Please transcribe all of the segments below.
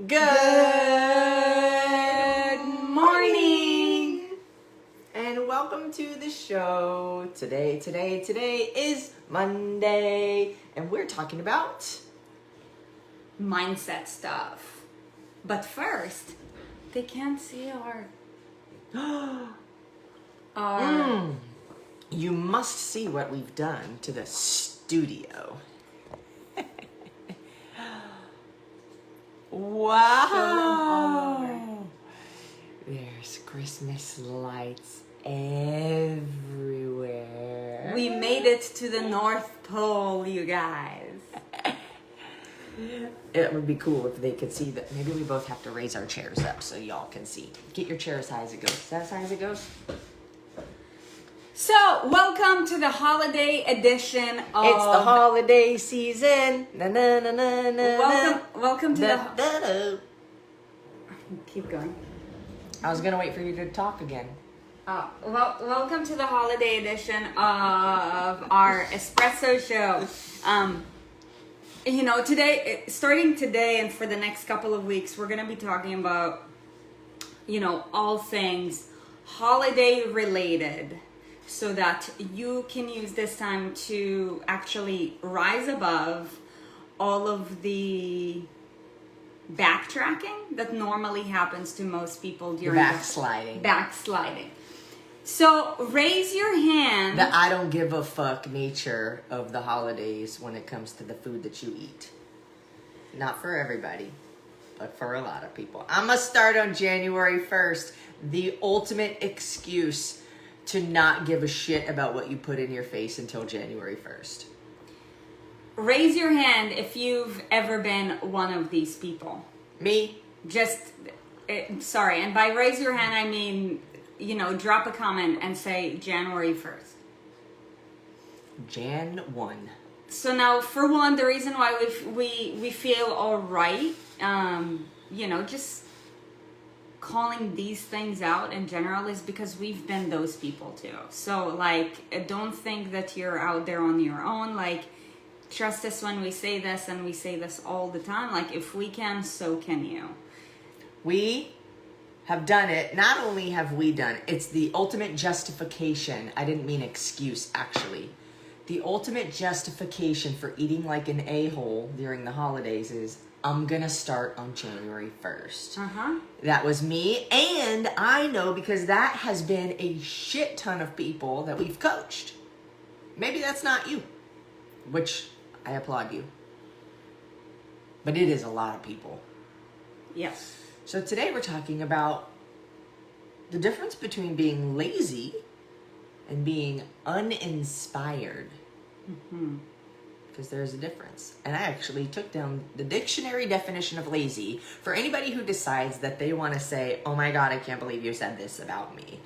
Good morning and welcome to the show. Today is Monday and we're talking about mindset stuff. But first, they can't see our You must see what we've done to the studio. Wow! There's Christmas lights everywhere. We made it to the North Pole, you guys. It would be cool if they could see that. Maybe we both have to raise our chairs up so y'all can see. Get your chair as high as it goes. Is that as high as it goes? So, welcome to the holiday edition of... It's the holiday season. Na na na na na. Welcome to da, da, da. Keep going. I was gonna wait for you to talk again. Welcome to the holiday edition of our espresso show. Starting today and for the next couple of weeks, we're gonna be talking about, all things holiday related, so that you can use this time to actually rise above all of the backtracking that normally happens to most people during backsliding. So raise your hand. The I don't give a fuck nature of the holidays when it comes to the food that you eat. Not for everybody, but for a lot of people. I'm gonna start on January 1st. The ultimate excuse to not give a shit about what you put in your face until January 1st. Raise your hand if you've ever been one of these people. Me? Sorry, and by raise your hand, I mean, drop a comment and say January 1st. Jan 1. So now, for one, the reason why we feel all right, just calling these things out in general is because we've been those people too. So, don't think that you're out there on your own. Trust us when we say this, and we say this all the time. If we can, so can you. We have done it. Not only have we done it, it's the ultimate justification. I didn't mean excuse, actually. The ultimate justification for eating like an a-hole during the holidays is, I'm gonna start on January 1st. That was me, and I know because that has been a shit ton of people that we've coached. Maybe that's not you, which I applaud you. But it is a lot of people. Yes. So today we're talking about the difference between being lazy and being uninspired. Because there's a difference. And I actually took down the dictionary definition of lazy for anybody who decides that they want to say, oh my God, I can't believe you said this about me,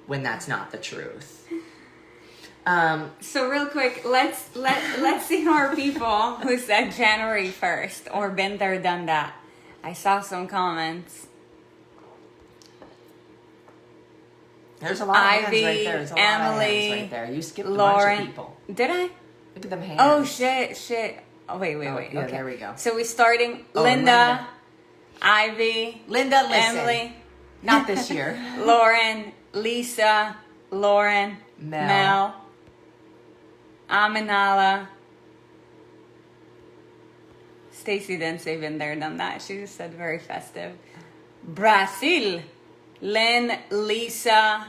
when that's not the truth. So real quick, let's see our people who said January 1st or been there, done that. I saw some comments. There's a lot of hands right there. There's a lot of hands right there. You skipped a bunch of people. Did I? Look at them hands. Oh, shit. Oh, wait. Yeah, okay. there we go. So we're starting Linda, Ivy, Linda, listen. Emily. Not this year. Lauren, Lisa, Lauren, Mel, Aminala. Stacy didn't say been there, done that. She just said very festive. Brazil, Lynn, Lisa.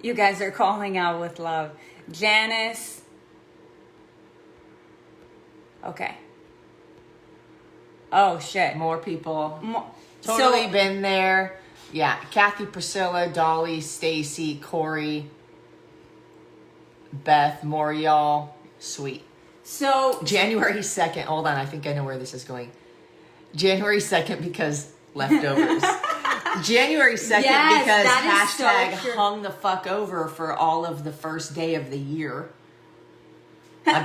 You guys are calling out with love. Janice. Okay. Oh, shit. More people. Totally been there. Yeah. Kathy, Priscilla, Dolly, Stacy, Corey, Beth, more y'all. Sweet. So January 2nd. Hold on. I think I know where this is going. January 2nd because leftovers. January 2nd because hashtag hung the fuck over for all of the first day of the year. I've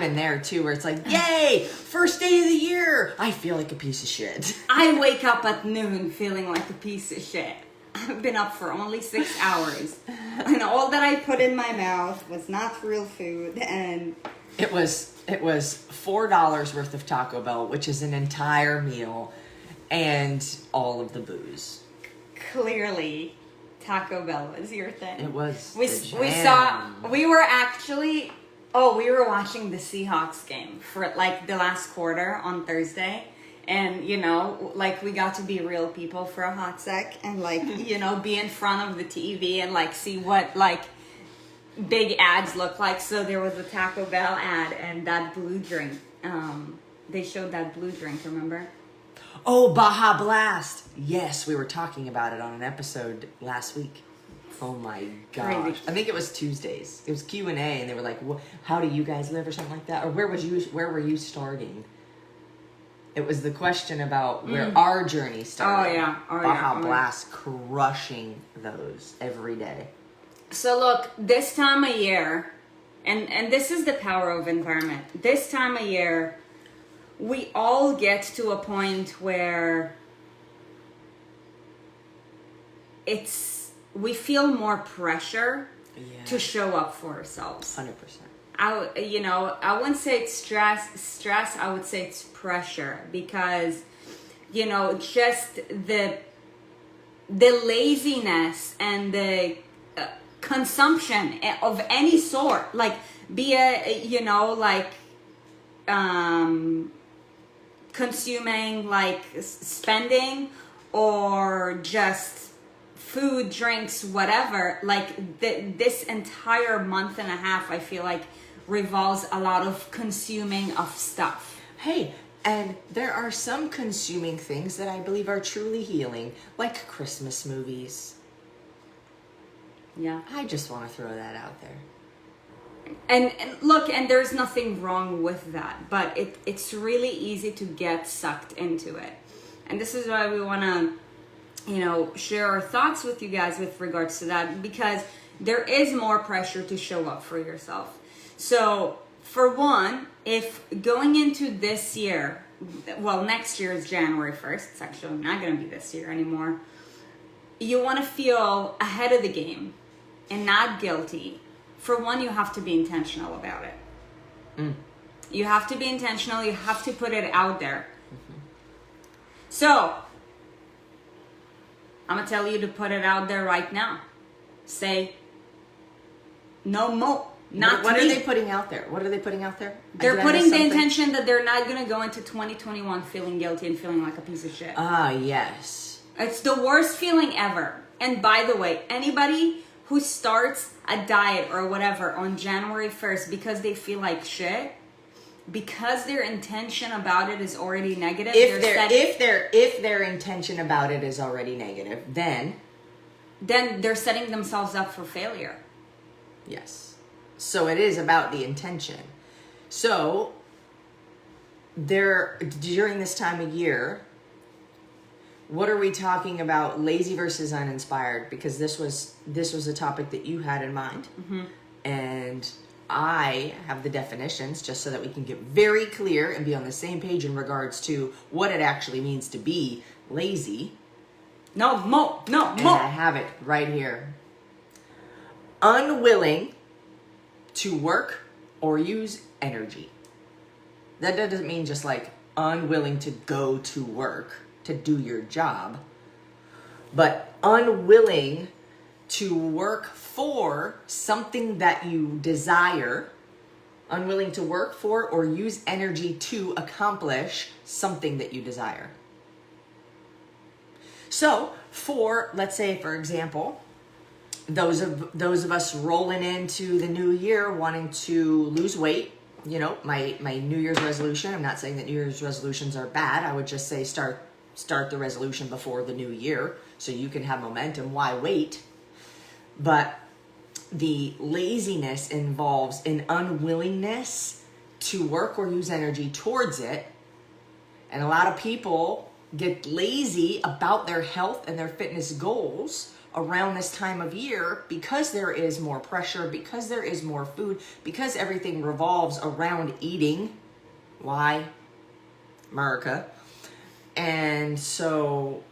been there too, where it's like, yay, first day of the year. I feel like a piece of shit. I wake up at noon feeling like a piece of shit. I've been up for only 6 hours, and all that I put in my mouth was not real food, and it was $4 worth of Taco Bell, which is an entire meal. and all of the booze. Clearly, Taco Bell was your thing. It was. We were actually, we were watching the Seahawks game for like the last quarter on Thursday. And, you know, like we got to be real people for a hot sec and like, you know, be in front of the TV and like see what like big ads look like. So there was a Taco Bell ad and that blue drink. They showed that blue drink, remember? Oh, Baja Blast. Yes, we were talking about it on an episode last week. Oh my gosh. Crazy. I think it was Tuesdays. It was Q&A and they were like, how do you guys live or something like that? Or where were you starting? It was the question about where our journey started. Oh, yeah. Baja Blast crushing those every day. So look, this time of year, and this is the power of environment. This time of year, we all get to a point where we feel more pressure to show up for ourselves. 100%. I wouldn't say it's stress, I would say it's pressure because, you know, just the laziness and the consumption of any sort, like be a, you know, like, consuming, like spending or just food, drinks, whatever, like this entire month and a half, I feel like revolves a lot of consuming of stuff. Hey, and there are some consuming things that I believe are truly healing, like Christmas movies. Yeah. I just want to throw that out there. And look, and there's nothing wrong with that, but it's really easy to get sucked into it. And this is why we want to, you know, share our thoughts with you guys with regards to that, because there is more pressure to show up for yourself. So, for one, if going into this year, well, next year is January 1st, it's actually not going to be this year anymore, you want to feel ahead of the game and not guilty. For one, you have to be intentional about it. You have to be intentional. You have to put it out there. So, I'm going to tell you to put it out there right now. Say, no more. What are they putting out there? What are they putting out there? They're putting the intention that they're not going to go into 2021 feeling guilty and feeling like a piece of shit. Ah, yes. It's the worst feeling ever. And by the way, anybody who starts a diet or whatever on January 1st because they feel like shit, because their intention about it is already negative. If their intention about it is already negative, then they're setting themselves up for failure. Yes. So it is about the intention. So during this time of year, what are we talking about? Lazy versus uninspired, because this was a topic that you had in mind, and I have the definitions just so that we can get very clear and be on the same page in regards to what it actually means to be lazy. No more. And I have it right here. Unwilling to work or use energy. That doesn't mean just like unwilling to go to work to do your job, but unwilling to work for something that you desire, unwilling to work for or use energy to accomplish something that you desire. So, let's say, for example, those of us rolling into the new year wanting to lose weight, you know, my New Year's resolution. I'm not saying that New Year's resolutions are bad. I would just say start the resolution before the new year so you can have momentum. Why wait? But the laziness involves an unwillingness to work or use energy towards it. And a lot of people get lazy about their health and their fitness goals around this time of year because there is more pressure, because there is more food, because everything revolves around eating. Why? America. And so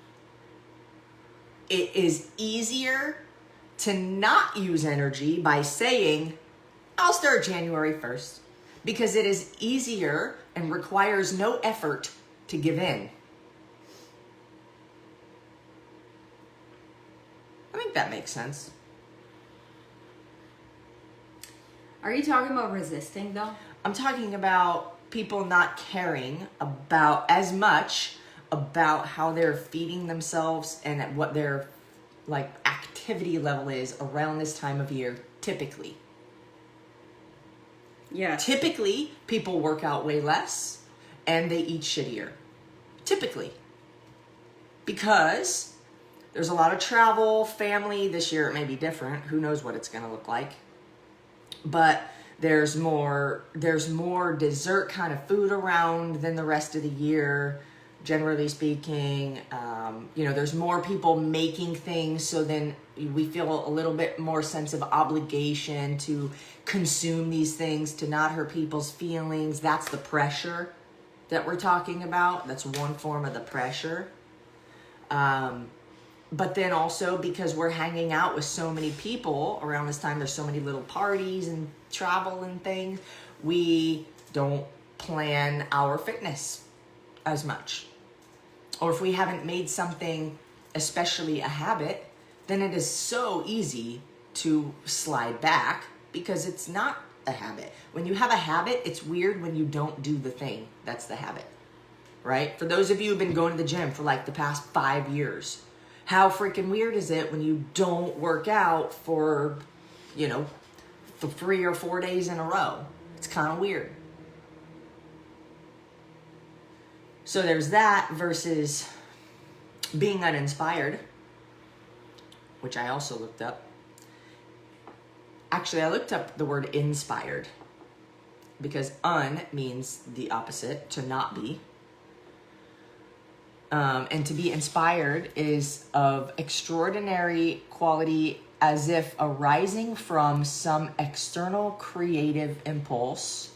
it is easier to not use energy by saying, I'll start January 1st, because it is easier and requires no effort to give in. I think that makes sense. Are you talking about resisting though? I'm talking about people not caring about as much about how they're feeding themselves and what their like activity level is around this time of year typically. Yeah. Typically, people work out way less and they eat shittier. Typically. Because there's a lot of travel, family. This year it may be different. Who knows what it's going to look like. But there's more dessert kind of food around than the rest of the year, generally speaking. There's more people making things, so then we feel a little bit more sense of obligation to consume these things, to not hurt people's feelings. That's the pressure that we're talking about. That's one form of the pressure. But then also because we're hanging out with so many people around this time, there's so many little parties and travel and things, we don't plan our fitness as much. Or if we haven't made something, especially a habit, then it is so easy to slide back because it's not a habit. When you have a habit, it's weird when you don't do the thing. That's the habit, right? For those of you who've been going to the gym for like the past 5 years, how freaking weird is it when you don't work out for 3 or 4 days in a row? It's kind of weird. So there's that versus being uninspired, which I also looked up. Actually, I looked up the word inspired because un means the opposite, to not be. And to be inspired is of extraordinary quality, as if arising from some external creative impulse.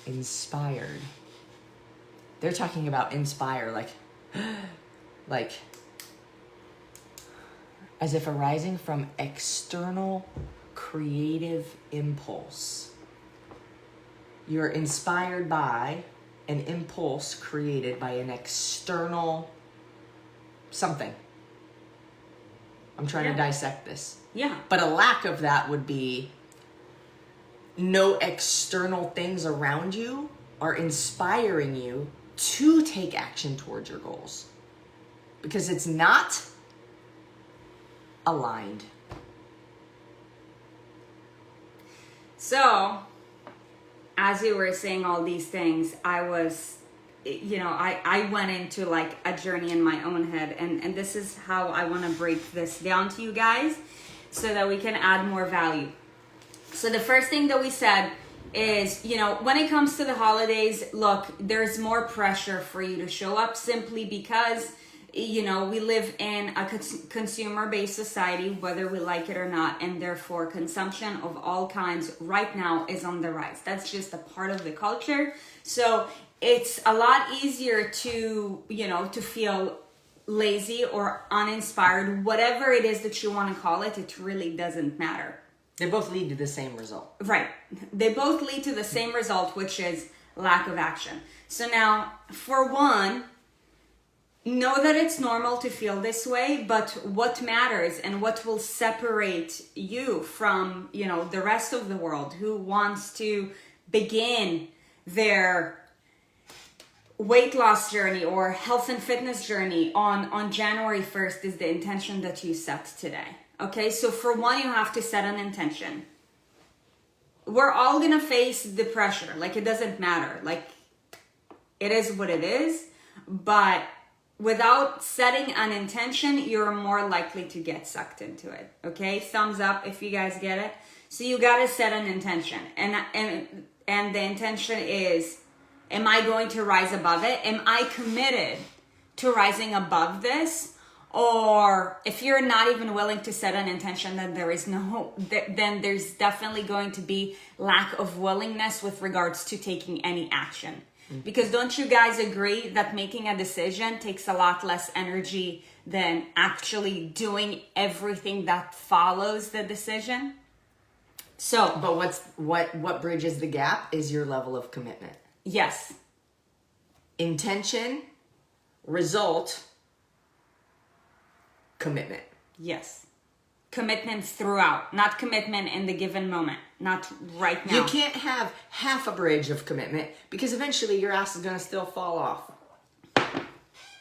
Inspired. They're talking about inspire, like as if arising from external creative impulse. You're inspired by an impulse created by an external something. I'm trying to dissect this. Yeah. But a lack of that would be no external things around you are inspiring you to take action towards your goals. Because it's not aligned. So, as you were saying all these things, I was, I went into like a journey in my own head. And this is how I want to break this down to you guys so that we can add more value. So the first thing that we said is, when it comes to the holidays, look, there's more pressure for you to show up simply because, we live in a consumer-based society, whether we like it or not, and therefore consumption of all kinds right now is on the rise. That's just a part of the culture. So it's a lot easier to, to feel lazy or uninspired, whatever it is that you want to call it, it really doesn't matter. They both lead to the same result. Right. They both lead to the same result, which is lack of action. So now, for one, know that it's normal to feel this way, but what matters and what will separate you from, the rest of the world who wants to begin their weight loss journey or health and fitness journey on January 1st is the intention that you set today. Okay, so for one, you have to set an intention. We're all gonna face the pressure. Like, it doesn't matter. Like, it is what it is. But without setting an intention, you're more likely to get sucked into it. Okay, thumbs up if you guys get it. So you gotta set an intention, and the intention is: am I going to rise above it? Am I committed to rising above this? Or if you're not even willing to set an intention, then then there's definitely going to be lack of willingness with regards to taking any action. Mm-hmm. Because don't you guys agree that making a decision takes a lot less energy than actually doing everything that follows the decision? So, but what bridges the gap is your level of commitment. Yes. Intention, result, commitment. Yes. Commitment throughout, not commitment in the given moment, not right now. You can't have half a bridge of commitment because eventually your ass is going to still fall off.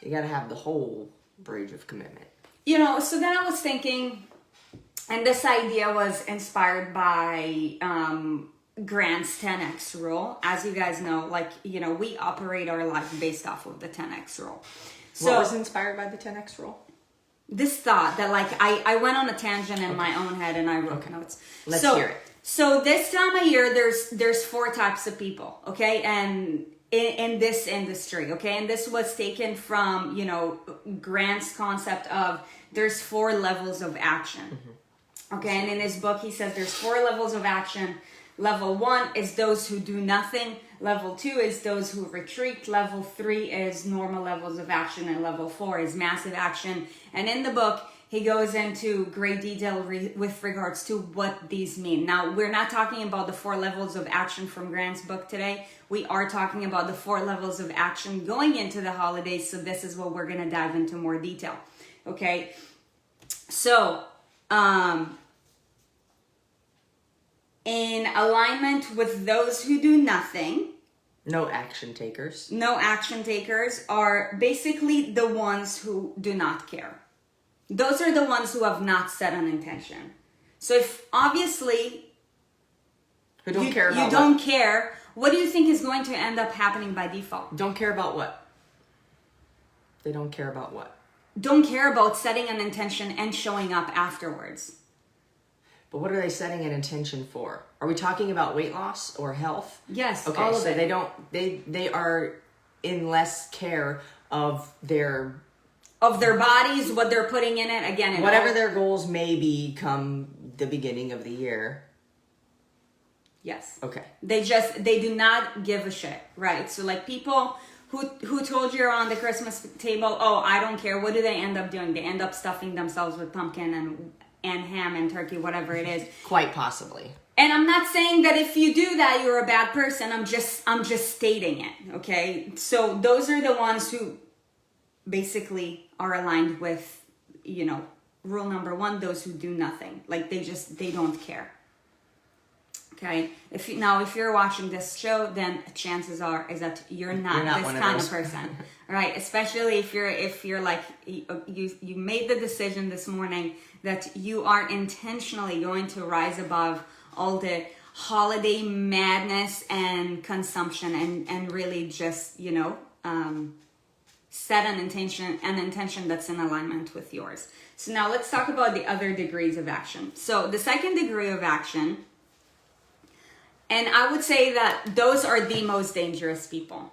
You got to have the whole bridge of commitment. So then I was thinking, and this idea was inspired by Grant's 10x rule. As you guys know, we operate our life based off of the 10x rule. So, what was inspired by the 10x rule? This thought that I went on a tangent in my own head and I wrote notes. Let's hear it. So this time of year, there's 4 types of people, okay? And in this industry, okay? And this was taken from, Grant's concept of there's 4 levels of action. Mm-hmm. Okay, and in his book, he says there's 4 levels of action. Level 1 is those who do nothing. Level 2 is those who retreat. Level 3 is normal levels of action. And level 4 is massive action. And in the book, he goes into great detail with regards to what these mean. Now, we're not talking about the 4 levels of action from Grant's book today. We are talking about the 4 levels of action going into the holidays. So this is what we're going to dive into more detail. Okay. So, in alignment with those who do nothing. No action takers. No action takers are basically the ones who do not care. Those are the ones who have not set an intention. So if obviously who don't care about you don't care, what do you think is going to end up happening by default? Don't care about what? They don't care about what? Don't care about setting an intention and showing up afterwards. But what are they setting an intention for? Are we talking about weight loss or health? Yes, okay, all of so it. They are in less care of their bodies, what they're putting in it. Again, whatever their goals may be come the beginning of the year. Yes. Okay. They do not give a shit, right? So people who told you around the Christmas table, oh, I don't care. What do they end up doing? They end up stuffing themselves with pumpkin and ham and turkey, whatever it is. Quite possibly. And I'm not saying that if you do that, you're a bad person. I'm just stating it, okay? So those are the ones who basically are aligned with, rule number 1, those who do nothing. They don't care. Okay? If you're watching this show, then chances are is that you're not this kind of person. Right? Especially if you're like you made the decision this morning that you are intentionally going to rise above all the holiday madness and consumption and really just, set an intention that's in alignment with yours. So now let's talk about the other degrees of action. So the second degree of action, and I would say that those are the most dangerous people.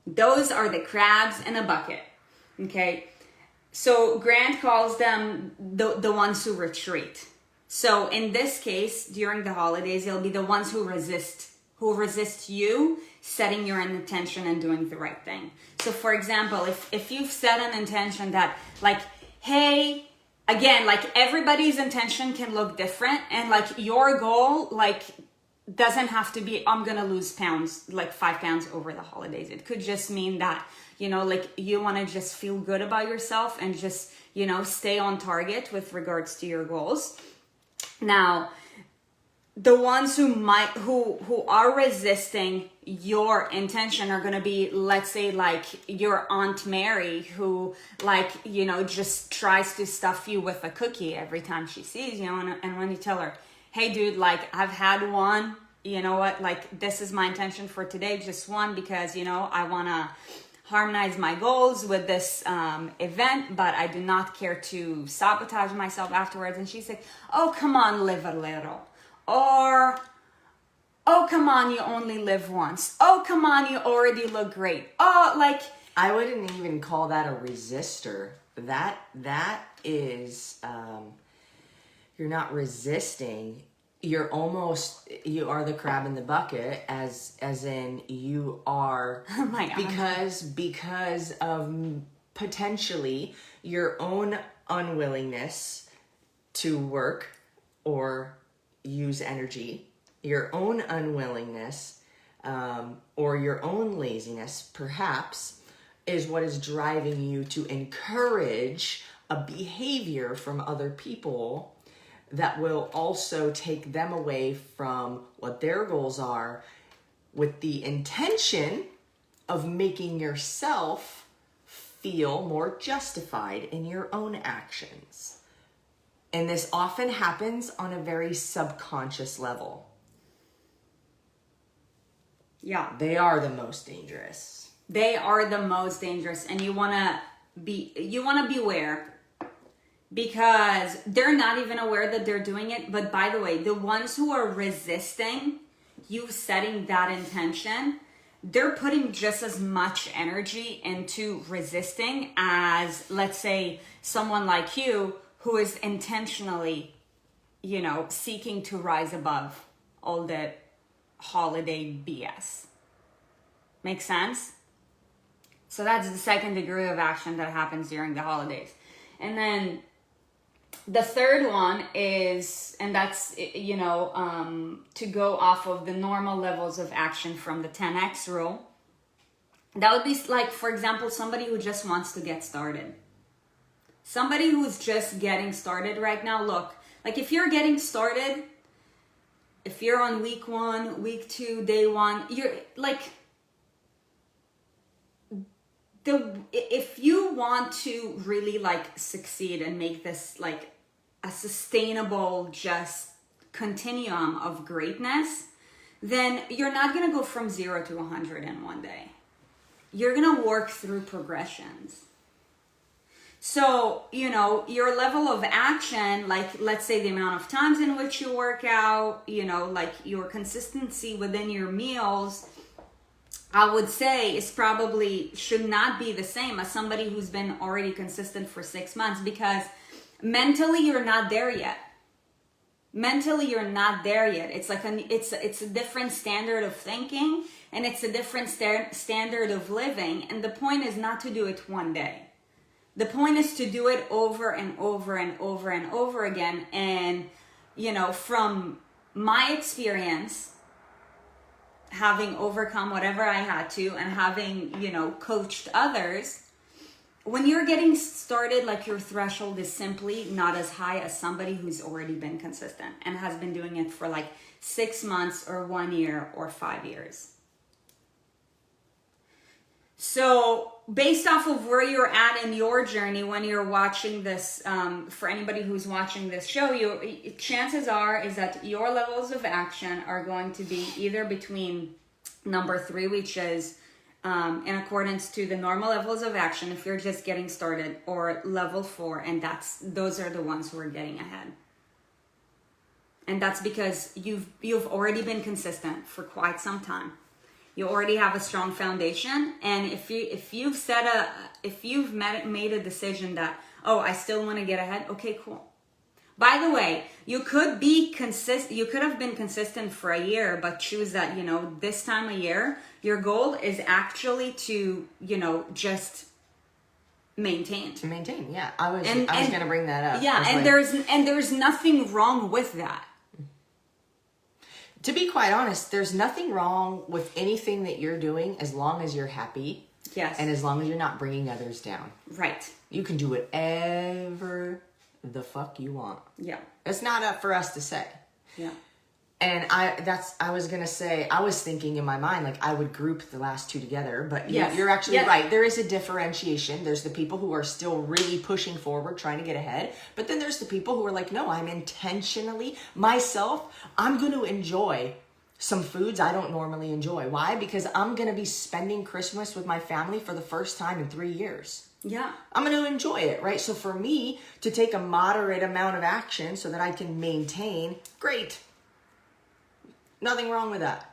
Those are the crabs in a bucket. Okay? So Grant calls them the ones who retreat. So in this case, during the holidays, it'll be the ones who resist you setting your intention and doing the right thing. So for example, if you've set an intention that hey, again, everybody's intention can look different and your goal, doesn't have to be, I'm going to lose pounds, 5 pounds over the holidays. It could just mean that, you want to just feel good about yourself and just, stay on target with regards to your goals. Now, the ones who are resisting your intention are going to be, let's say, your Aunt Mary who, just tries to stuff you with a cookie every time she sees you. And when you tell her, hey, dude, I've had one, you know what, this is my intention for today, just one, because, I want to harmonize my goals with this event, but I do not care to sabotage myself afterwards. And she's like, oh, come on, live a little. Or, oh, come on, you only live once. Oh, come on, you already look great. Oh, I wouldn't even call that a resistor. That is, you're not resisting. You are the crab in the bucket, as in you are, oh my God. because of potentially your own unwillingness to work or use energy, your own unwillingness, or your own laziness, perhaps, is what is driving you to encourage a behavior from other people that will also take them away from what their goals are, with the intention of making yourself feel more justified in your own actions. And this often happens on a very subconscious level. Yeah. They are the most dangerous. They are the most dangerous, and you want to beware, because they're not even aware that they're doing it. But by the way, the ones who are resisting you setting that intention, they're putting just as much energy into resisting as, let's say, someone like you who is intentionally, seeking to rise above all that holiday BS. Make sense? So that's the second degree of action that happens during the holidays. And then the third one is, and that's, to go off of the normal levels of action from the 10X rule. That would be like, for example, somebody who just wants to get started. Somebody who's just getting started right now. Look, like if you're getting started, if you're on week 1, week 2, day 1, you're like, if you want to really like succeed and make this like a sustainable just continuum of greatness, then you're not going to go from 0 to 100 in one day. You're going to work through progressions. So, your level of action, like let's say the amount of times in which you work out, like your consistency within your meals, I would say is probably should not be the same as somebody who's been already consistent for 6 months, because mentally you're not there yet. Mentally you're not there yet. It's like it's a different standard of thinking, and it's a different standard of living. And the point is not to do it one day. The point is to do it over and over and over and over again. And, from my experience, having overcome whatever I had to and having, coached others, when you're getting started, like your threshold is simply not as high as somebody who's already been consistent and has been doing it for like 6 months or 1 year or 5 years. So based off of where you're at in your journey when you're watching this, for anybody who's watching this show, chances are is that your levels of action are going to be either between number 3, which is in accordance to the normal levels of action if you're just getting started, or level 4, and those are the ones who are getting ahead. And that's because you've already been consistent for quite some time. You already have a strong foundation, and if you've made a decision that, I still want to get ahead, okay, cool. By the way, you could have been consistent for a year, but choose that, this time of year, your goal is actually to, just maintain. To maintain, yeah. I was going to bring that up. Yeah, and there's nothing wrong with that. To be quite honest, there's nothing wrong with anything that you're doing as long as you're happy. Yes. And as long as you're not bringing others down. Right. You can do whatever the fuck you want. Yeah. It's not up for us to say. Yeah. And I was going to say, I was thinking in my mind, like I would group the last two together, but yes. You're actually right. There is a differentiation. There's the people who are still really pushing forward, trying to get ahead. But then there's the people who are like, no, I'm intentionally, I'm going to enjoy some foods I don't normally enjoy. Why? Because I'm going to be spending Christmas with my family for the first time in 3 years. Yeah. I'm going to enjoy it, right? So for me to take a moderate amount of action so that I can maintain, great. Nothing wrong with that.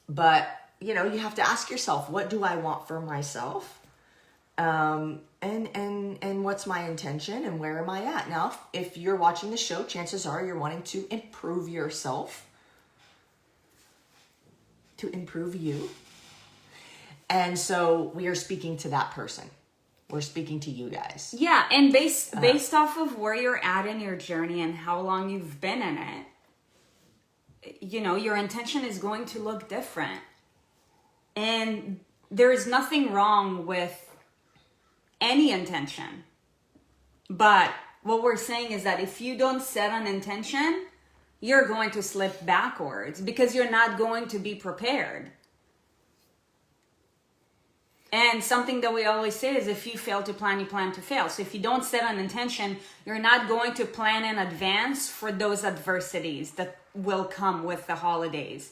But, you have to ask yourself, what do I want for myself? And what's my intention and where am I at? Now, if you're watching the show, chances are you're wanting to improve yourself, to improve you. And so we are speaking to that person. We're speaking to you guys. Yeah, and based off of where you're at in your journey and how long you've been in it, your intention is going to look different. And there is nothing wrong with any intention. But what we're saying is that if you don't set an intention, you're going to slip backwards because you're not going to be prepared. And something that we always say is if you fail to plan, you plan to fail. So if you don't set an intention, you're not going to plan in advance for those adversities that will come with the holidays.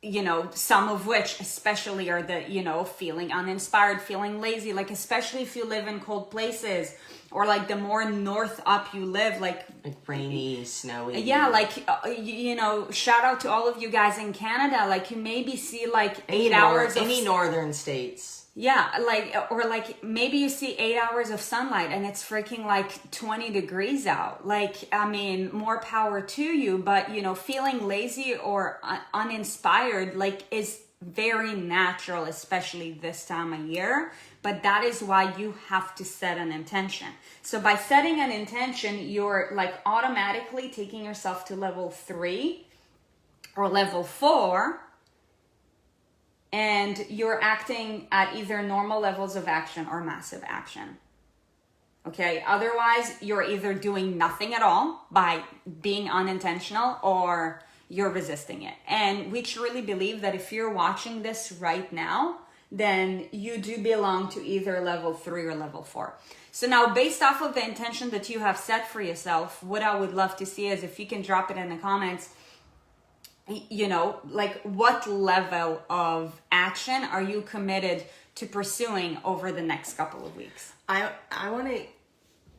You know, some of which especially are the, you know, feeling uninspired, feeling lazy, like especially if you live in cold places or like the more north up you live, like rainy, snowy. Yeah, like, you know, shout out to all of you guys in Canada. Like you maybe see like 8 hours of any northern states. Yeah, like, or like maybe you see 8 hours of sunlight and it's freaking like 20 degrees out. Like, I mean, more power to you, but you know, feeling lazy or uninspired, like is very natural, especially this time of year. But that is why you have to set an intention. So by setting an intention, you're like automatically taking yourself to level 3 or level 4. And you're acting at either normal levels of action or massive action. Okay, otherwise you're either doing nothing at all by being unintentional or you're resisting it. And we truly believe that if you're watching this right now, then you do belong to either level 3 or level 4. So now based off of the intention that you have set for yourself, what I would love to see is if you can drop it in the comments, you know, like what level of action are you committed to pursuing over the next couple of weeks? I want to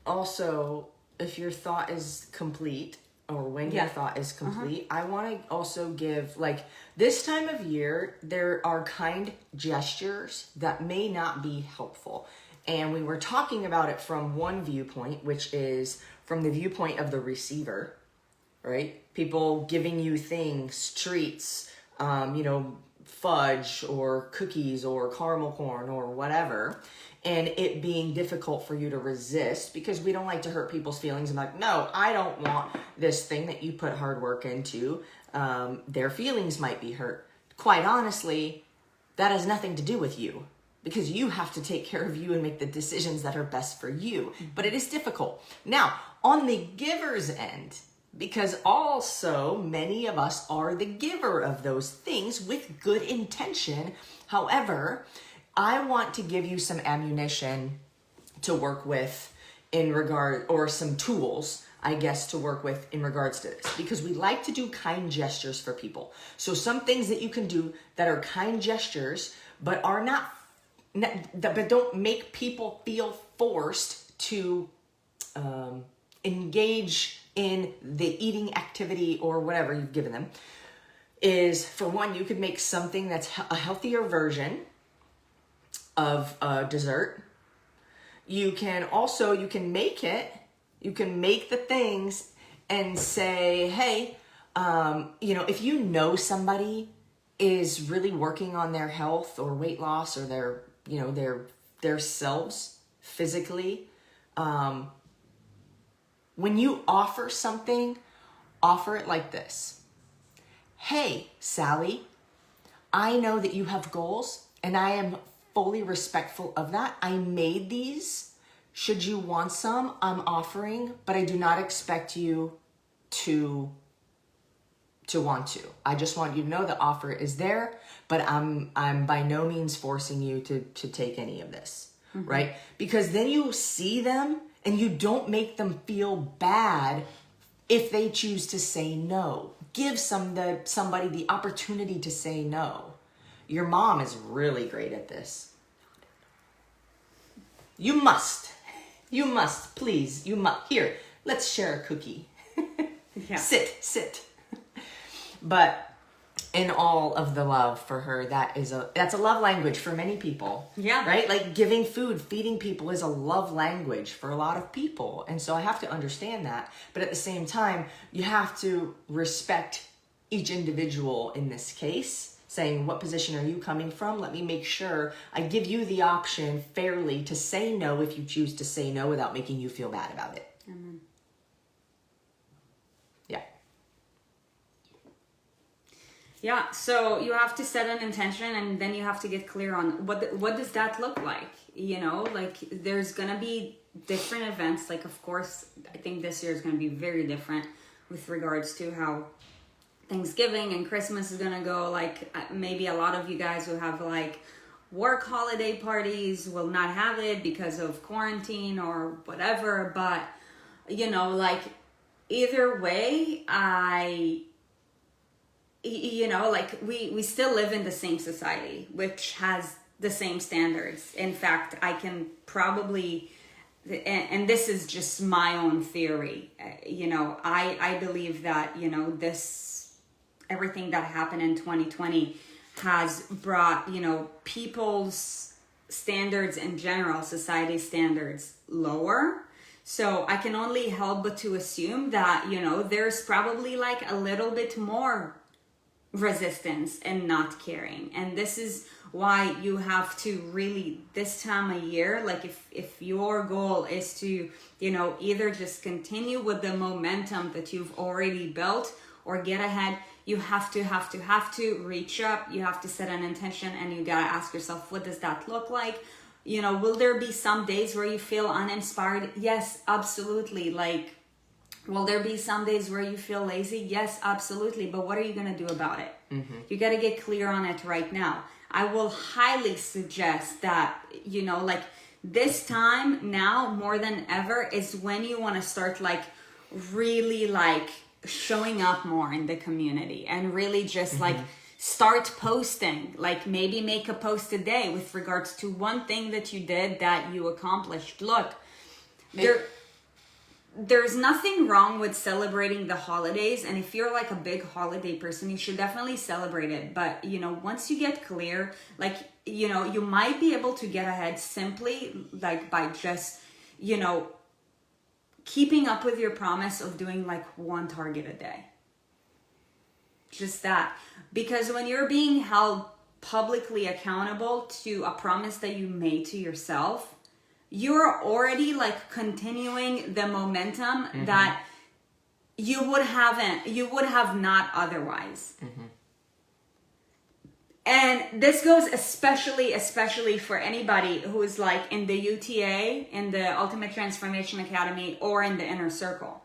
also, if your thought is complete or when your thought is complete, I want to also give, like, this time of year, there are kind gestures that may not be helpful. And we were talking about it from one viewpoint, which is from the viewpoint of the receiver, right? People giving you things, treats, you know, fudge or cookies or caramel corn or whatever, and it being difficult for you to resist because we don't like to hurt people's feelings. I'm like, no, I don't want this thing that you put hard work into. Their feelings might be hurt. Quite honestly, that has nothing to do with you because you have to take care of you and make the decisions that are best for you. But it is difficult. Now, on the giver's end, because also many of us are the giver of those things with good intention. However, I want to give you some ammunition to work with in regard, or some tools, I guess, to work with in regards to this, because we like to do kind gestures for people. So some things that you can do that are kind gestures, but are not, but don't make people feel forced to engage in the eating activity or whatever you've given them, is, for one, you could make something that's a healthier version of a dessert. You can also, you can make the things and say, hey, you know, if you know somebody is really working on their health or weight loss or their, you know, their selves physically, when you offer something, offer it like this. Hey, Sally, I know that you have goals and I am fully respectful of that. I made these. Should you want some, I'm offering, but I do not expect you to want to. I just want you to know the offer is there, but I'm by no means forcing you to take any of this, right? Because then you see them and you don't make them feel bad if they choose to say no. Give somebody the opportunity to say no. Your mom is really great at this. You must, please, Here, let's share a cookie. Yeah. Sit. But in all of the love for her, that's a love language for many people. Yeah. Right? Like giving food, feeding people is a love language for a lot of people. And so I have to understand that. But at the same time, you have to respect each individual in this case, saying, what position are you coming from? Let me make sure I give you the option fairly to say no if you choose to say no without making you feel bad about it. Mm-hmm. Yeah. Yeah, so you have to set an intention and then you have to get clear on what does that look like? you know, like there's gonna be different events. Like, of course, I think this year is gonna be very different with regards to how Thanksgiving and Christmas is gonna go. Like, maybe a lot of you guys who have like work holiday parties will not have it because of quarantine or whatever. But, you know, like either way, you know, like we still live in the same society, which has the same standards. In fact, I can probably, and this is just my own theory, you know, I believe that, you know, everything that happened in 2020 has brought, you know, people's standards in general, society standards lower. So I can only help but to assume that, you know, there's probably like a little bit more resistance and not caring. And this is why you have to really, this time of year, like if your goal is to, you know, either just continue with the momentum that you've already built or get ahead, you have to reach up. You have to set an intention, and you gotta ask yourself, what does that look like? You know, will there be some days where you feel uninspired? Yes, absolutely. Like, will there be some days where you feel lazy? Yes, absolutely. But what are you going to do about it? You got to get clear on it right now. I will highly suggest that, you know, like this time now more than ever is when you want to start like really like showing up more in the community and really just like start posting. Like maybe make a post a day with regards to one thing that you did that you accomplished. Look, there's nothing wrong with celebrating the holidays. And if you're like a big holiday person, you should definitely celebrate it. But, you know, once you get clear, like, you know, you might be able to get ahead simply like by just, you know, keeping up with your promise of doing like one target a day. Just that. Because when you're being held publicly accountable to a promise that you made to yourself, you're already like continuing the momentum that you would have not otherwise. And this goes especially for anybody who is like in the UTA, in the Ultimate Transformation Academy, or in the inner circle.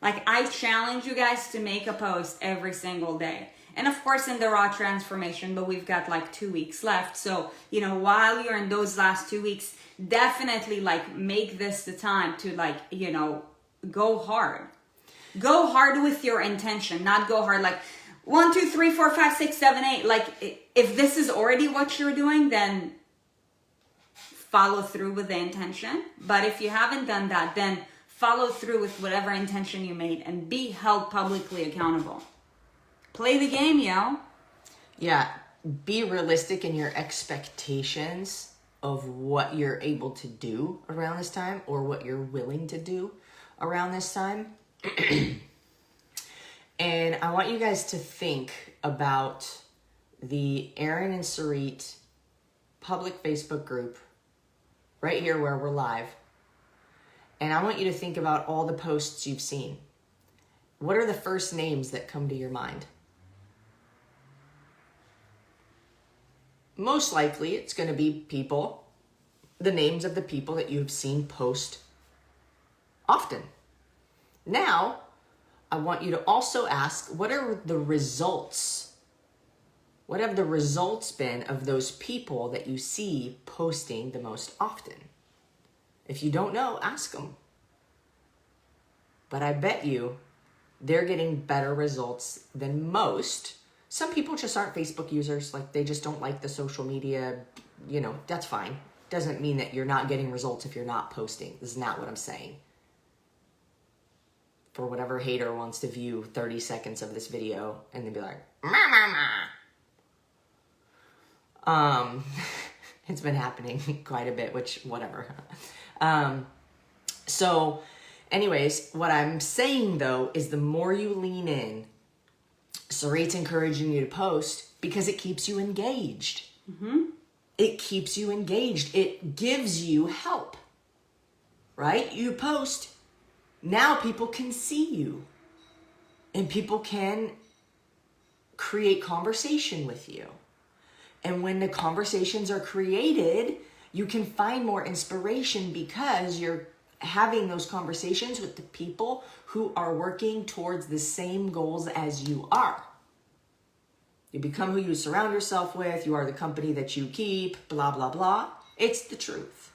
Like, I challenge you guys to make a post every single day. And of course in the raw transformation, but we've got like 2 weeks left. So, you know, while you're in those last 2 weeks, definitely like make this the time to like, you know, go hard. Go hard with your intention, not go hard like 1, 2, 3, 4, 5, 6, 7, 8. Like if this is already what you're doing, then follow through with the intention. But if you haven't done that, then follow through with whatever intention you made and be held publicly accountable. Play the game, yo. Yeah, be realistic in your expectations of what you're able to do around this time or what you're willing to do around this time. And I want you guys to think about the Erin and Sarit public Facebook group right here where we're live. And I want you to think about all the posts you've seen. What are the first names that come to your mind? Most likely it's going to be people, the names of the people that you've seen post often. Now, I want you to also ask, what are the results? What have the results been of those people that you see posting the most often? If you don't know, ask them. But I bet you they're getting better results than most. Some people just aren't Facebook users. Like, they just don't like the social media. You know, that's fine. Doesn't mean that you're not getting results if you're not posting. This is not what I'm saying. For whatever hater wants to view 30 seconds of this video and then be like, it's been happening quite a bit, which, whatever. So anyways, what I'm saying though is the more you lean in, Sarit's encouraging you to post because it keeps you engaged. It keeps you engaged. It gives you help, right? You post. Now people can see you and people can create conversation with you. And when the conversations are created, You can find more inspiration because you're having those conversations with the people who are working towards the same goals as you are. You become who you surround yourself with. You are the company that you keep, blah, blah, blah. It's the truth.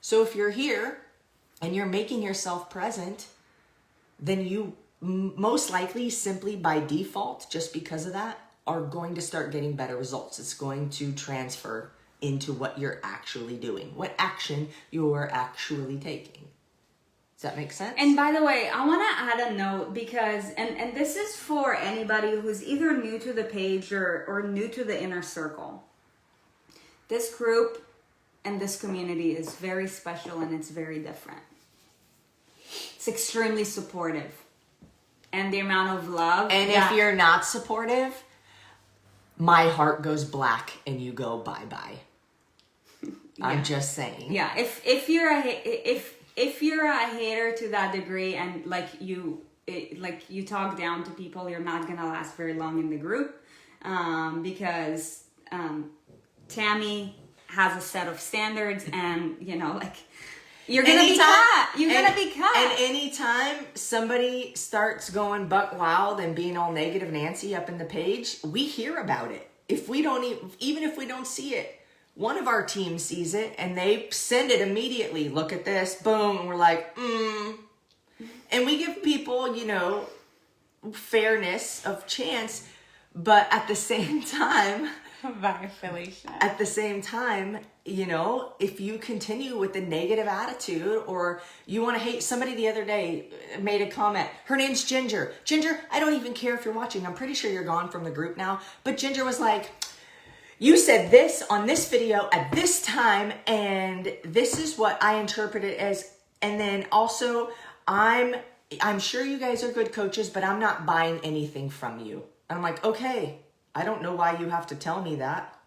So if you're here and you're making yourself present, then you most likely, simply by default, just because of that, are going to start getting better results. It's going to transfer into what you're actually doing, what action you're actually taking. Does that make sense? And by the way, I want to add a note because, and this is for anybody who's either new to the page or new to the inner circle. This group and this community is very special and it's very different. It's extremely supportive. And the amount of love. And if you're not supportive, my heart goes black and you go bye-bye. Yeah. I'm just saying. Yeah, if you're a hater to that degree and like you talk down to people, you're not gonna last very long in the group, because Tammy has a set of standards, and you're gonna be cut. You're gonna be cut. And anytime somebody starts going buck wild and being all negative Nancy up in the page, we hear about it. If we don't even if we don't see it, one of our team sees it and they send it immediately. Look at this, boom, and we're like, And we give people, fairness of chance, but at the same time, at the same time, if you continue with the negative attitude, or you want to hate somebody, the other day made a comment, her name's Ginger. Ginger, I don't even care if you're watching. I'm pretty sure you're gone from the group now. But Ginger was like, you said this on this video at this time, and this is what I interpret it as. And then also, I'm sure you guys are good coaches, but I'm not buying anything from you. And I'm like, okay, I don't know why you have to tell me that.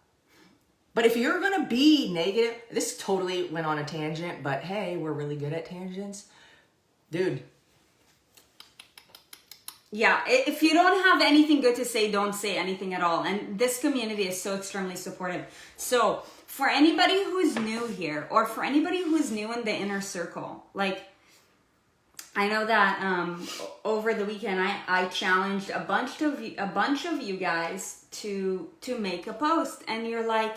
But if you're going to be negative, this totally went on a tangent, but hey, we're really good at tangents. Dude. Yeah, if you don't have anything good to say, don't say anything at all. And this community is so extremely supportive. So for anybody who's new here, or for anybody who's new in the inner circle, I know that over the weekend I challenged a bunch of you guys to make a post, and you're like,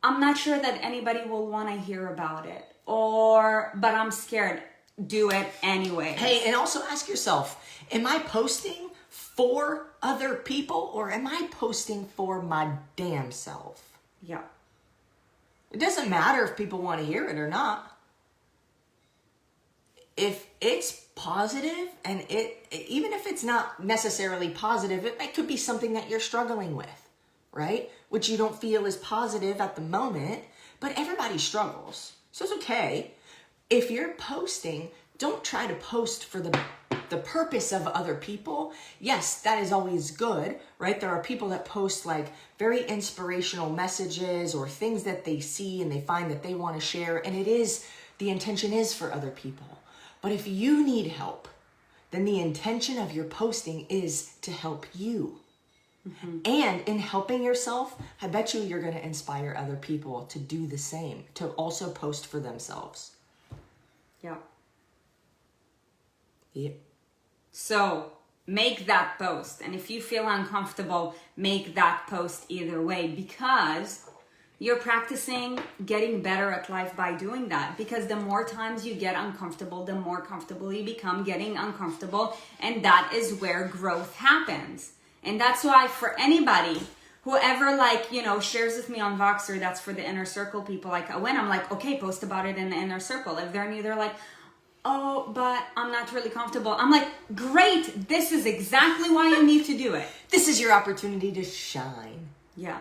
I'm not sure that anybody will want to hear about it, but I'm scared. Do it anyway. Hey, and also ask yourself, am I posting for other people, or am I posting for my damn self? Yeah. It doesn't matter if people want to hear it or not. If it's positive, and even if it's not necessarily positive, it could be something that you're struggling with, right? Which you don't feel is positive at the moment, but everybody struggles. So it's okay. If you're posting, don't try to post for the purpose of other people. Yes, that is always good, right? There are people that post very inspirational messages or things that they see and they find that they want to share, and the intention is for other people. But if you need help, then the intention of your posting is to help you. Mm-hmm. And in helping yourself, I bet you're going to inspire other people to do the same, to also post for themselves. Yeah. Yep. So make that post. And if you feel uncomfortable, make that post either way, because you're practicing getting better at life by doing that. Because the more times you get uncomfortable, the more comfortable you become getting uncomfortable. And that is where growth happens. And that's why for anybody, whoever shares with me on Voxer, that's for the inner circle people. When I'm like, okay, post about it in the inner circle. If they're new, they're like, oh, but I'm not really comfortable. I'm like, great. This is exactly why you need to do it. This is your opportunity to shine. Yeah.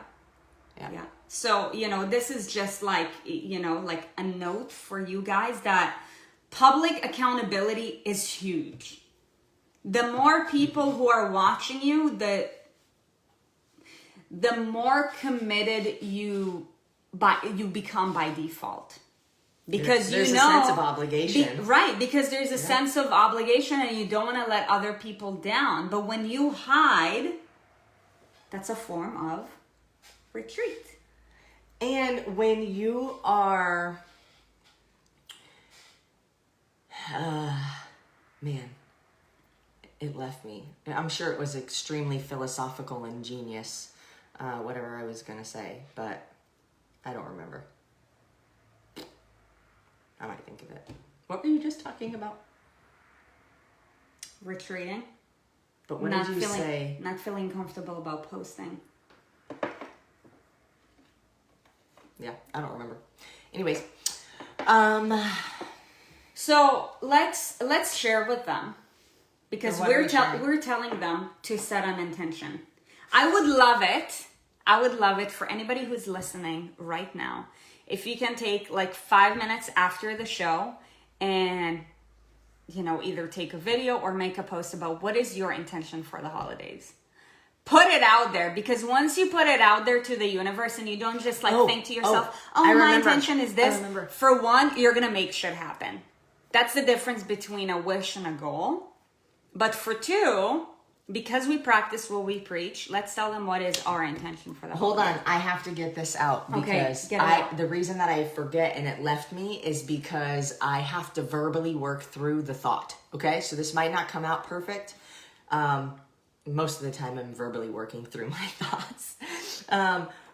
So, this is just like a note for you guys that public accountability is huge. The more people who are watching you, the more committed you become by default. Because there's a sense of obligation. Right, because there's a sense of obligation and you don't want to let other people down. But when you hide, that's a form of retreat. And when you are, man, it left me. I'm sure it was extremely philosophical and genius, whatever I was going to say, but I don't remember. I might think of it. What were you just talking about? Retreating. But what did you say? Not feeling comfortable about posting. Yeah, I don't remember. Anyways, so let's share with them, because we're telling them to set an intention. I would love it for anybody who's listening right now, if you can take like 5 minutes after the show and, you know, either take a video or make a post about what is your intention for the holidays. Put it out there, because once you put it out there to the universe and you don't just think to yourself, my intention is this. For one, you're going to make shit happen. That's the difference between a wish and a goal. But for two, because we practice what we preach, let's tell them what is our intention for the Hold holiday. on, I have to get this out, because the reason that I forget and it left me is because I have to verbally work through the thought. Okay, so this might not come out perfect. Most of the time I'm verbally working through my thoughts.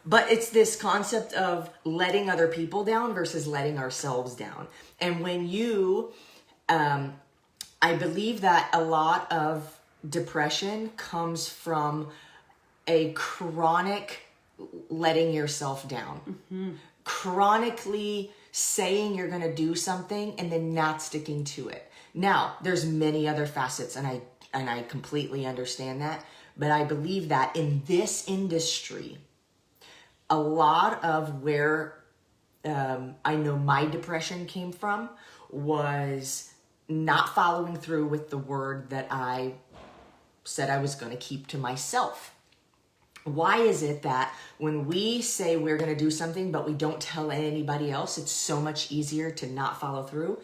But it's this concept of letting other people down versus letting ourselves down. And when you, I believe that a lot of depression comes from a chronic letting yourself down. Mm-hmm. Chronically saying you're going to do something and then not sticking to it. Now, there's many other facets, and I completely understand that, but I believe that in this industry, a lot of where I know my depression came from was not following through with the word that I said I was going to keep to myself. Why is it that when we say we're going to do something but we don't tell anybody else, it's so much easier to not follow through?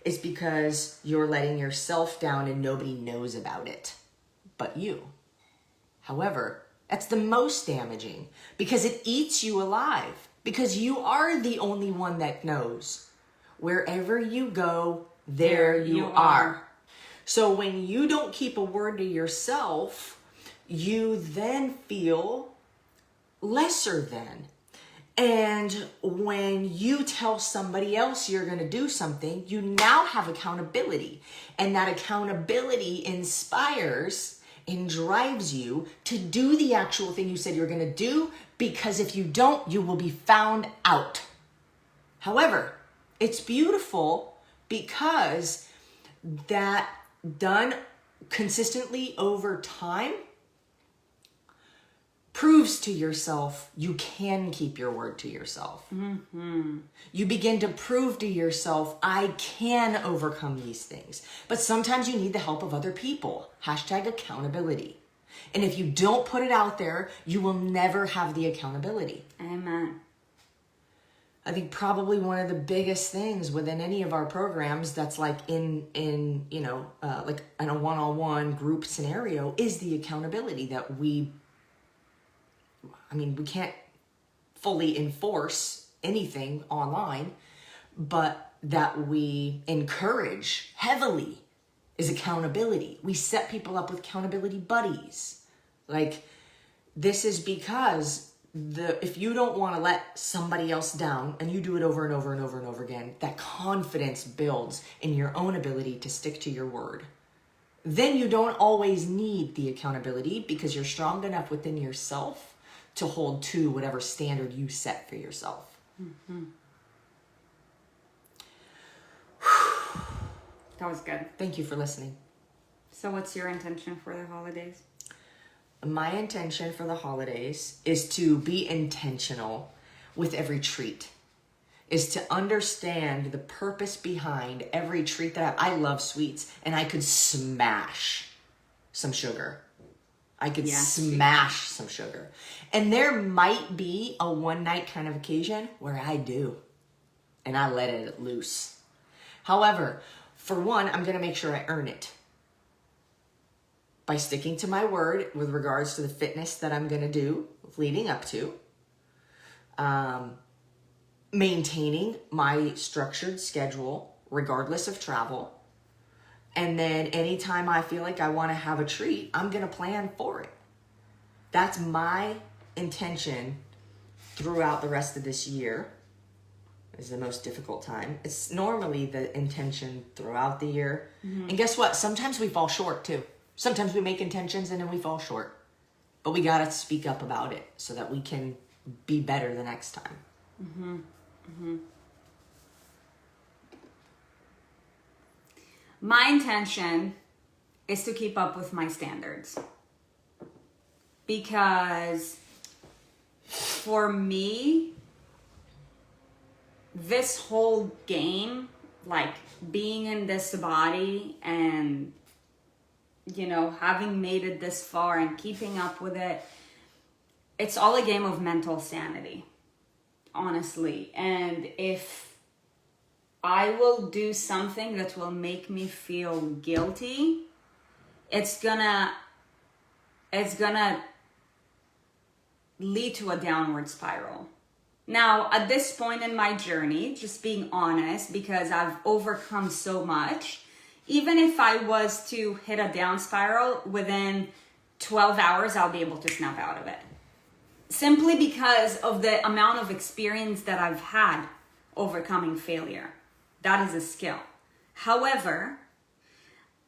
It's because you're letting yourself down and nobody knows about it but you. However, that's the most damaging, because it eats you alive, because you are the only one that knows. Wherever you go, there you are. So when you don't keep a word to yourself, you then feel lesser than. And when you tell somebody else you're going to do something, you now have accountability. And that accountability inspires and drives you to do the actual thing you said you're going to do, because if you don't, you will be found out. However, it's beautiful because that done consistently over time proves to yourself you can keep your word to yourself. Mm-hmm. You begin to prove to yourself, I can overcome these things. But sometimes you need the help of other people. #accountability. And if you don't put it out there, you will never have the accountability. Amen. I think probably one of the biggest things within any of our programs that's like in like in a one-on-one group scenario is the accountability that we can't fully enforce anything online, but that we encourage heavily is accountability. We set people up with accountability buddies. Like, this is because if you don't want to let somebody else down and you do it over and over and over and over again, that confidence builds in your own ability to stick to your word. Then you don't always need the accountability because you're strong enough within yourself to hold to whatever standard you set for yourself. Mm-hmm. That was good. Thank you for listening. So what's your intention for the holidays? My intention for the holidays is to be intentional with every treat, is to understand the purpose behind every treat that I love sweets, and I could smash some sugar. I could smash some sugar. And there might be a one-night kind of occasion where I do, and I let it loose. However, for one, I'm going to make sure I earn it by sticking to my word with regards to the fitness that I'm going to do leading up to. maintaining my structured schedule regardless of travel. And then anytime I feel like I want to have a treat, I'm going to plan for it. That's my intention throughout the rest of this year. Is the most difficult time. It's normally the intention throughout the year. Mm-hmm. And guess what? Sometimes we fall short too. Sometimes we make intentions and then we fall short. But we got to speak up about it so that we can be better the next time. Mm-hmm. Mm-hmm. My intention is to keep up with my standards. Because for me, this whole game, like being in this body and, you know, having made it this far and keeping up with it, it's all a game of mental sanity, honestly. And if I will do something that will make me feel guilty, it's gonna lead to a downward spiral. Now, at this point in my journey, just being honest, because I've overcome so much, even if I was to hit a down spiral within 12 hours, I'll be able to snap out of it. Simply because of the amount of experience that I've had overcoming failure. That is a skill. However,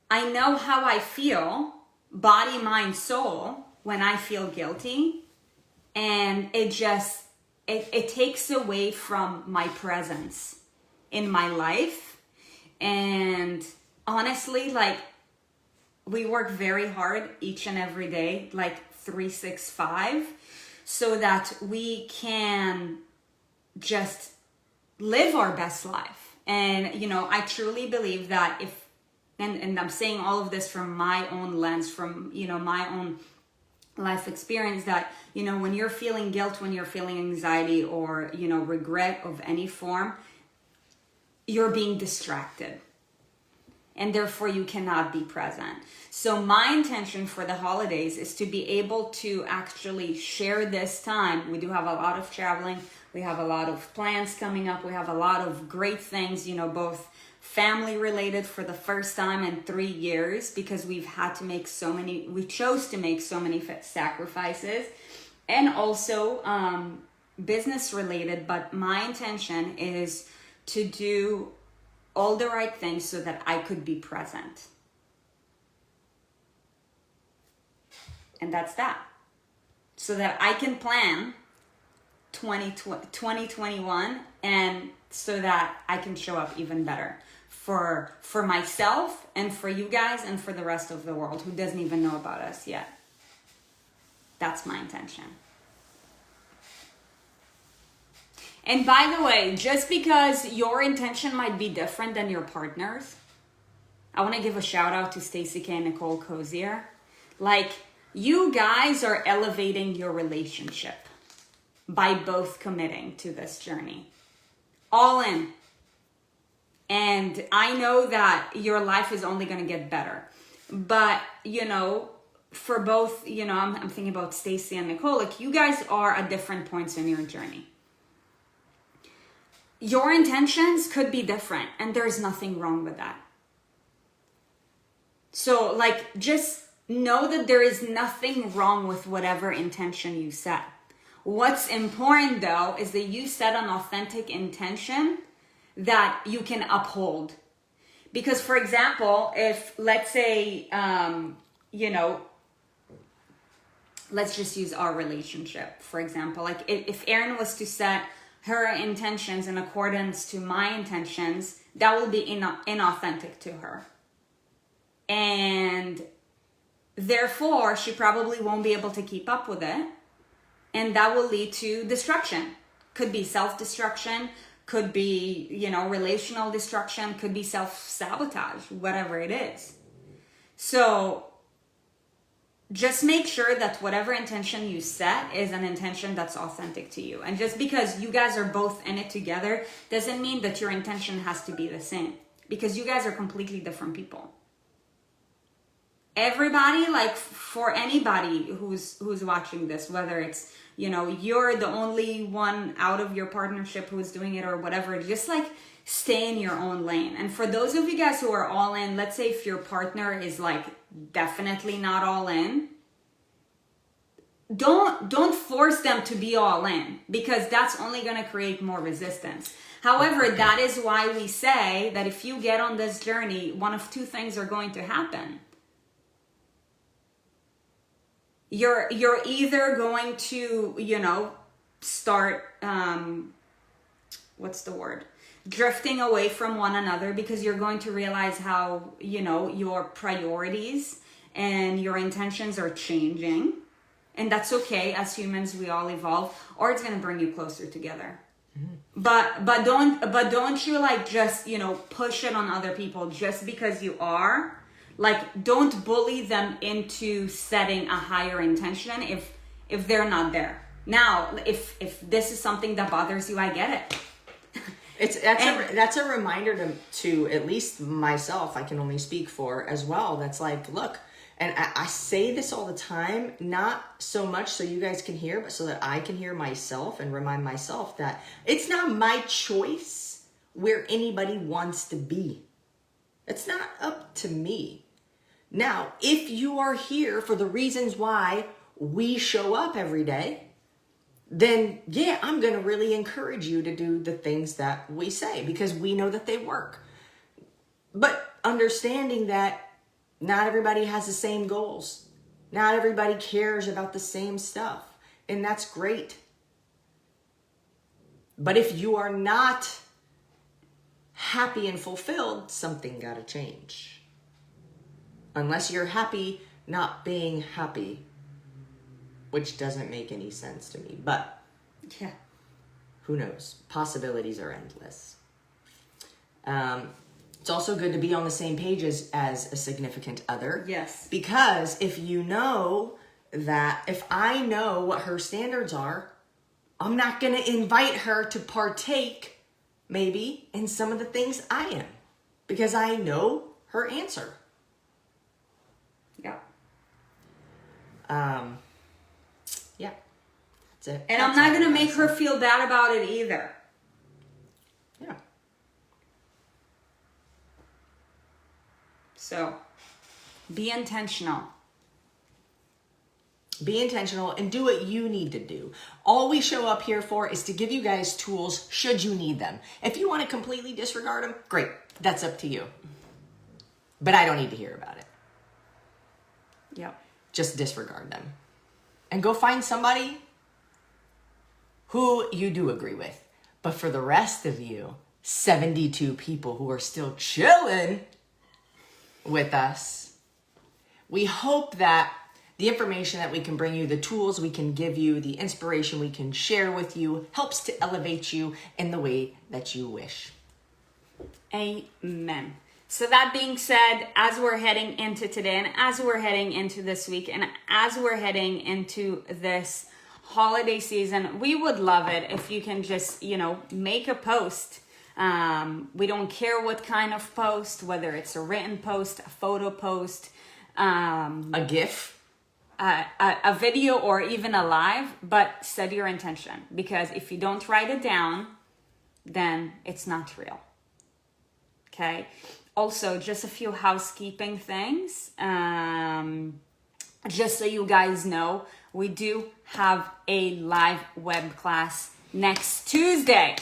I know how I feel, body, mind, soul, when I feel guilty, and it takes away from my presence in my life. And honestly, like, we work very hard each and every day, like 365, so that we can just live our best life. And, you know, I truly believe that and I'm saying all of this from my own lens, from, you know, my own life experience, that, you know, when you're feeling guilt, when you're feeling anxiety or, you know, regret of any form, you're being distracted. And therefore you cannot be present. So my intention for the holidays is to be able to actually share this time. We do have a lot of traveling. We have a lot of plans coming up. We have a lot of great things, you know, both family related for the first time in 3 years, because we chose to make so many sacrifices, and also business related. But my intention is to do all the right things so that I could be present. And that's that. So that I can plan 2021, and so that I can show up even better for myself and for you guys and for the rest of the world who doesn't even know about us yet. That's my intention. And by the way, just because your intention might be different than your partner's, I want to give a shout out to Stacey K and Nicole Cozier. Like, you guys are elevating your relationship by both committing to this journey. All in. And I know that your life is only going to get better. But, you know, for both, you know, I'm thinking about Stacey and Nicole, like, you guys are at different points in your journey. Your intentions could be different, and there's nothing wrong with that. So, like, just know that there is nothing wrong with whatever intention you set. What's important, though, is that you set an authentic intention that you can uphold. Because, for example, if, let's say, you know, let's just use our relationship, for example. Like, if Erin was to set her intentions in accordance to my intentions, that will be inauthentic to her. And therefore, she probably won't be able to keep up with it. And that will lead to destruction. Could be self-destruction, could be, you know, relational destruction, could be self-sabotage, whatever it is. So just make sure that whatever intention you set is an intention that's authentic to you. And just because you guys are both in it together doesn't mean that your intention has to be the same, because you guys are completely different people. everybody, like for anybody who's watching this, whether it's, you know, you're the only one out of your partnership who's doing it or whatever, just like stay in your own lane. And for those of you guys who are all in, let's say if your partner is like definitely not all in, don't force them to be all in, because that's only going to create more resistance. However, that is why we say that if you get on this journey, one of two things are going to happen. You're either going to, you know, start, what's the word? Drifting away from one another, because you're going to realize how, you know, your priorities and your intentions are changing. And that's okay. As humans, we all evolve. Or it's going to bring you closer together. Mm-hmm. But don't you like just, you know, push it on other people just because you are. Like, don't bully them into setting a higher intention if they're not there. Now, if this is something that bothers you, I get it. That's a reminder to at least myself, I can only speak for as well. That's like, look, and I say this all the time, not so much so you guys can hear, but so that I can hear myself and remind myself that it's not my choice where anybody wants to be. It's not up to me. Now, if you are here for the reasons why we show up every day, then yeah, I'm going to really encourage you to do the things that we say, because we know that they work. But understanding that not everybody has the same goals. Not everybody cares about the same stuff. And that's great. But if you are not happy and fulfilled, something got to change. Unless you're happy not being happy, which doesn't make any sense to me. But yeah, who knows? Possibilities are endless. It's also good to be on the same page as a significant other. Yes. Because if you know that, if I know what her standards are, I'm not going to invite her to partake maybe in some of the things I am, because I know her answer. Yeah. Yeah. That's it. And I'm not going to make her feel bad about it either. Yeah. So, be intentional. Be intentional and do what you need to do. All we show up here for is to give you guys tools should you need them. If you want to completely disregard them, great. That's up to you. But I don't need to hear about it. Yep. Just disregard them. And go find somebody who you do agree with. But for the rest of you, 72 people who are still chilling with us, we hope that the information that we can bring you, the tools we can give you, the inspiration we can share with you helps to elevate you in the way that you wish. Amen. So that being said, as we're heading into today, and as we're heading into this week, and as we're heading into this holiday season, we would love it if you can just, you know, make a post. We don't care what kind of post, whether it's a written post, a photo post, a GIF, a video, or even a live, but set your intention, because if you don't write it down, then it's not real. Okay. Also, just a few housekeeping things. Just so you guys know, we do have a live web class next Tuesday.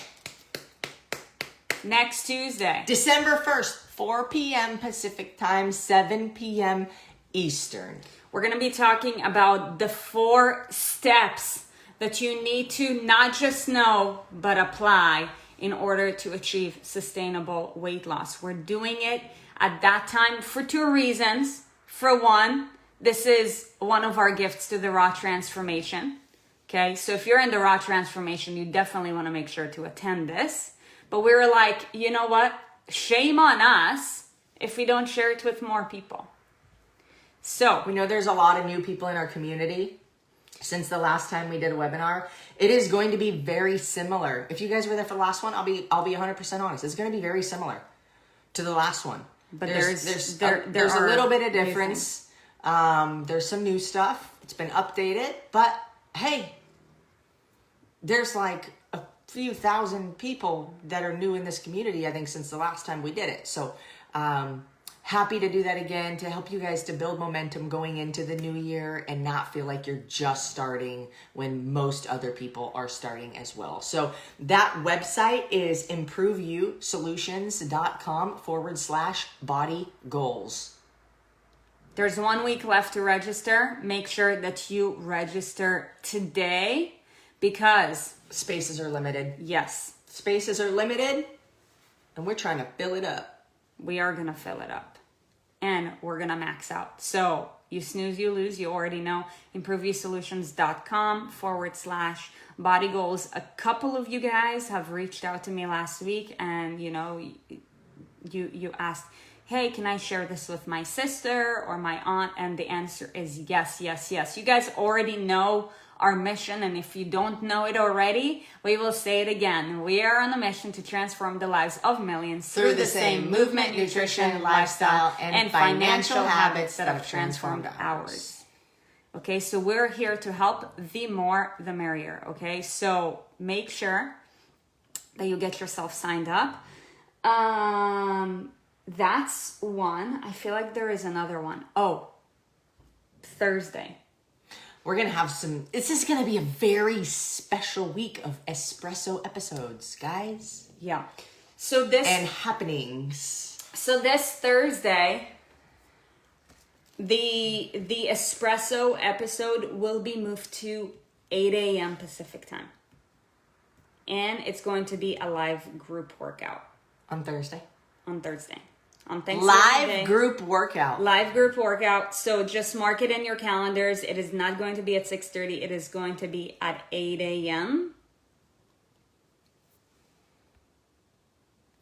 Next Tuesday. December 1st, 4 p.m. Pacific time, 7 p.m. Eastern. We're going to be talking about the 4 steps that you need to not just know, but apply in order to achieve sustainable weight loss. We're doing it at that time for 2 reasons. For one, this is one of our gifts to the Raw Transformation. Okay, so if you're in the Raw Transformation, you definitely want to make sure to attend this. But we were like, you know what? Shame on us if we don't share it with more people. So we know there's a lot of new people in our community since the last time we did a webinar. It is going to be very similar. If you guys were there for the last one, I'll be 100% honest. It's going to be very similar to the last one. But there's a little bit of difference. There's some new stuff. It's been updated, but hey, there's like a few thousand people that are new in this community, I think, since the last time we did it. So happy to do that again to help you guys to build momentum going into the new year and not feel like you're just starting when most other people are starting as well. So that website is improveyousolutions.com/body goals. There's 1 week left to register. Make sure that you register today because spaces are limited. Yes. Spaces are limited and we're trying to fill it up. We are going to fill it up and we're going to max out. So you snooze, you lose. You already know. improveyousolutions.com/body goals. A couple of you guys have reached out to me last week and, you you asked, hey, can I share this with my sister or my aunt? And the answer is yes, yes, yes. You guys already know our mission. And if you don't know it already, we will say it again. We are on a mission to transform the lives of millions through the same movement, nutrition, lifestyle, and financial habits that have transformed ours. Okay, so we're here to help. The more, the merrier. Okay, so make sure that you get yourself signed up. That's one. I feel like there is another one. Oh, Thursday. We're going to have this is going to be a very special week of espresso episodes, guys. Yeah. And happenings. So this Thursday, the espresso episode will be moved to 8 a.m. Pacific time. And it's going to be a live group workout. On Thursday. On Thanksgiving Live Day. group workout. Live group workout. So just mark it in your calendars. It is not going to be at 6:30. It is going to be at 8 a.m.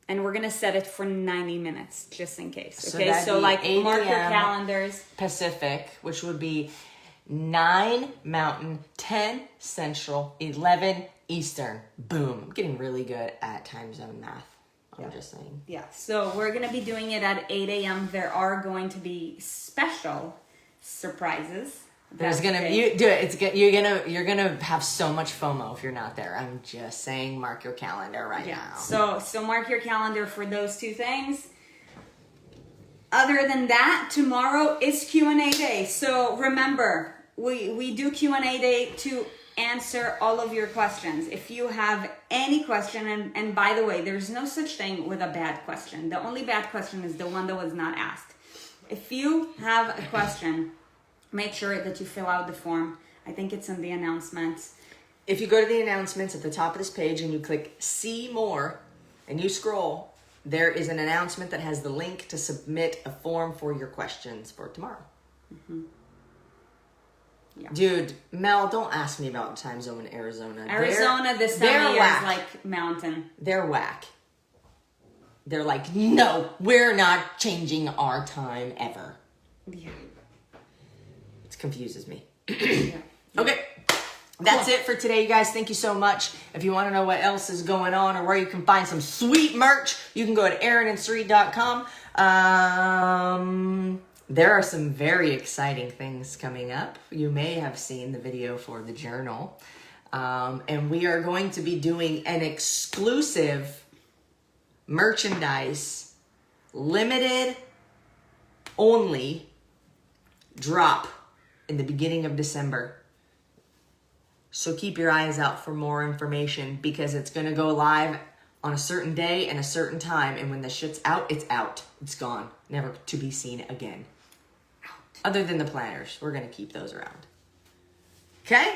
And we're going to set it for 90 minutes just in case. Okay, so like mark your calendars. Pacific, which would be 9 Mountain, 10 Central, 11 Eastern. Boom. I'm getting really good at time zone math. I'm just saying. Yeah. So we're going to be doing it at 8 a.m. There are going to be special surprises. There's going to be, do it. You're going to have so much FOMO if you're not there. I'm just saying, mark your calendar now. So mark your calendar for those two things. Other than that, tomorrow is Q&A day. So remember, we do Q&A day to answer all of your questions. If you have any question, and by the way, there's no such thing with a bad question. The only bad question is the one that was not asked. If you have a question, make sure that you fill out the form. I think it's in the announcements. If you go to the announcements at the top of this page and you click see more and you scroll, there is an announcement that has the link to submit a form for your questions for tomorrow. Mm-hmm. Yeah. Dude, Mel, don't ask me about time zone in Arizona. Arizona this time of year is like mountain. They're whack. They're like, no, we're not changing our time ever. Yeah. It confuses me. Yeah. Okay. That's it for today, you guys. Thank you so much. If you want to know what else is going on or where you can find some sweet merch, you can go to erinandsarit.com. There are some very exciting things coming up. You may have seen the video for the journal. And we are going to be doing an exclusive merchandise, limited only drop in the beginning of December. So keep your eyes out for more information because it's going to go live on a certain day and a certain time. And when the shit's out, it's out. It's gone. Never to be seen again. Other than the planners. We're going to keep those around. Okay?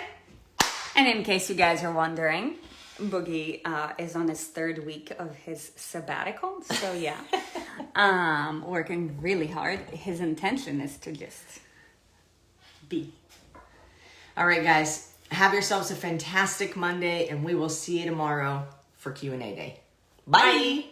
And in case you guys are wondering, Boogie is on his 3rd week of his sabbatical. So yeah, working really hard. His intention is to just be. All right, guys. Have yourselves a fantastic Monday, and we will see you tomorrow for Q&A day. Bye. Bye.